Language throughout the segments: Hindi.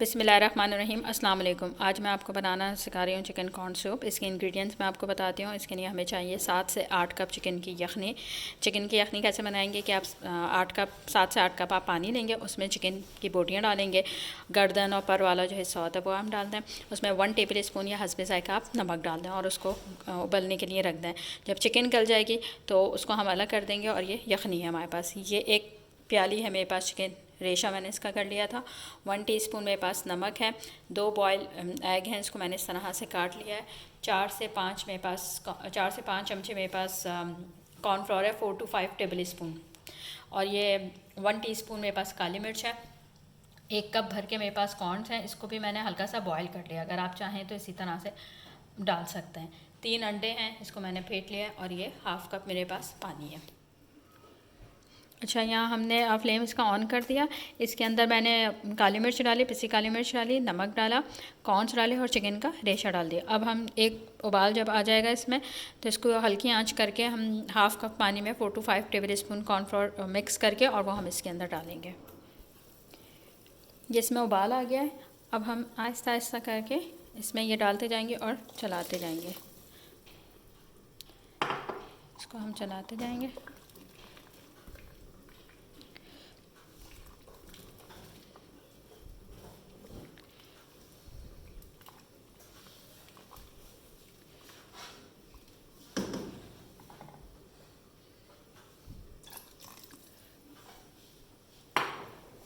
बिस्मिल्लाहिर्रहमानिर्रहीम। अस्सलाम वालेकुम। आज मैं आपको बनाना सिखा रही हूँ चिकन कॉर्न सूप। इसके इंग्रेडिएंट्स मैं आपको बताती हूँ। इसके लिए हमें चाहिए 7 से 8 कप चिकन की यखनी। चिकन की यखनी कैसे बनाएंगे कि आप 7 से 8 कप आप पानी लेंगे, उसमें चिकन की बोटियाँ डालेंगे, गर्दन और पर वाला जो हिस्सा होता है वो हम डाल दें। उसमें 1 टेबल स्पून या हस्बे ज़ायक़ा आप नमक डाल दें और उसको उबलने के लिए रख दें। जब चिकन गल जाएगी तो उसको हम अलग कर देंगे। और ये यखनी है हमारे पास, ये एक प्याली है मेरे पास चिकन रेशा मैंने इसका कर लिया था। 1 टीस्पून मेरे पास नमक है। 2 बॉयल एग हैं, इसको मैंने इस तरह से काट लिया है। 4 से 5 चमचे मेरे पास कॉर्नफ्लोर है, 4 to 5 टेबल स्पून। और ये 1 टीस्पून मेरे पास काली मिर्च है। 1 कप भर के मेरे पास कॉर्नस हैं, इसको भी मैंने हल्का सा बॉयल कर लिया। अगर आप चाहें तो इसी तरह से डाल सकते हैं। 3 अंडे हैं, इसको मैंने फेंट लिया है। और ये हाफ़ कप मेरे पास पानी है। अच्छा, यहाँ हमने फ्लेम इसका ऑन कर दिया। इसके अंदर मैंने काली मिर्च डाली, पिसी काली मिर्च डाली, नमक डाला, कॉर्न्स डाले और चिकन का रेशा डाल दिया। अब हम एक उबाल जब आ जाएगा इसमें तो इसको हल्की आंच करके हम हाफ़ कप पानी में 4 to 5 table spoon cornflour mix करके और वो हम इसके अंदर डालेंगे। जिसमें उबाल आ गया है, अब हम आहिस्ता आहिस्ता करके इसमें ये डालते जाएंगे और चलाते जाएंगे। इसको हम चलाते जाएंगे।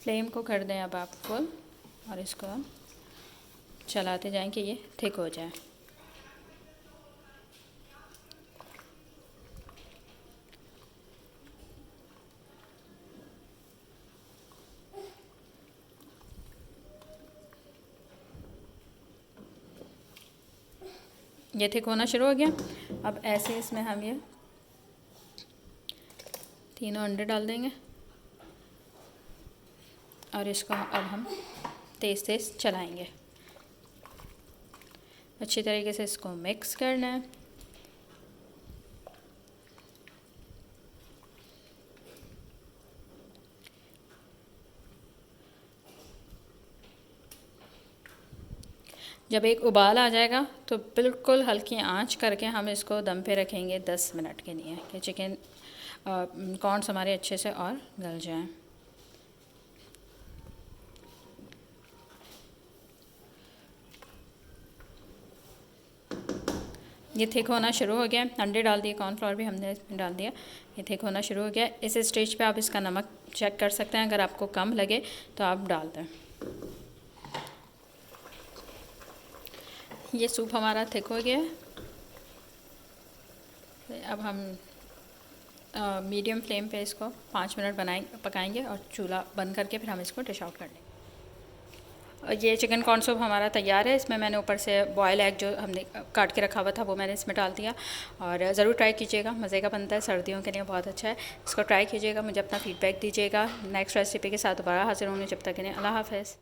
फ्लेम को कर दें अब आप फुल और इसको हम चलाते जाएं कि ये थिक हो जाए। ये थिक होना शुरू हो गया। अब ऐसे इसमें हम ये तीनों अंडे डाल देंगे और इसको अब हम तेज़ तेज़ चलाएंगे। अच्छी तरीके से इसको मिक्स करना है। जब एक उबाल आ जाएगा तो बिल्कुल हल्की आंच करके हम इसको दम पे रखेंगे 10 मिनट के लिए कि चिकन कॉर्न्स हमारे अच्छे से और गल जाएं। ये थिक होना शुरू हो गया। अंडे डाल दिए, कॉर्नफ्लोर भी हमने डाल दिया। ये थिक होना शुरू हो गया। इस स्टेज पे आप इसका नमक चेक कर सकते हैं, अगर आपको कम लगे तो आप डाल दें। ये सूप हमारा थिक हो गया है। अब हम मीडियम फ्लेम पे इसको 5 मिनट पकाएंगे और चूल्हा बंद करके फिर हम इसको डिश आउट कर लेंगे। और ये चिकन कॉर्न सूप हमारा तैयार है। इसमें मैंने ऊपर से बॉयल एग जो हमने काट के रखा हुआ था वो मैंने इसमें डाल दिया। और ज़रूर ट्राई कीजिएगा, मज़े का बनता है, सर्दियों के लिए बहुत अच्छा है। इसको ट्राई कीजिएगा, मुझे अपना फ़ीडबैक दीजिएगा। नेक्स्ट रेसिपी के साथ दोबारा हाजिर होंगे, जब तक के लिए अल्लाह हाफ़िज़।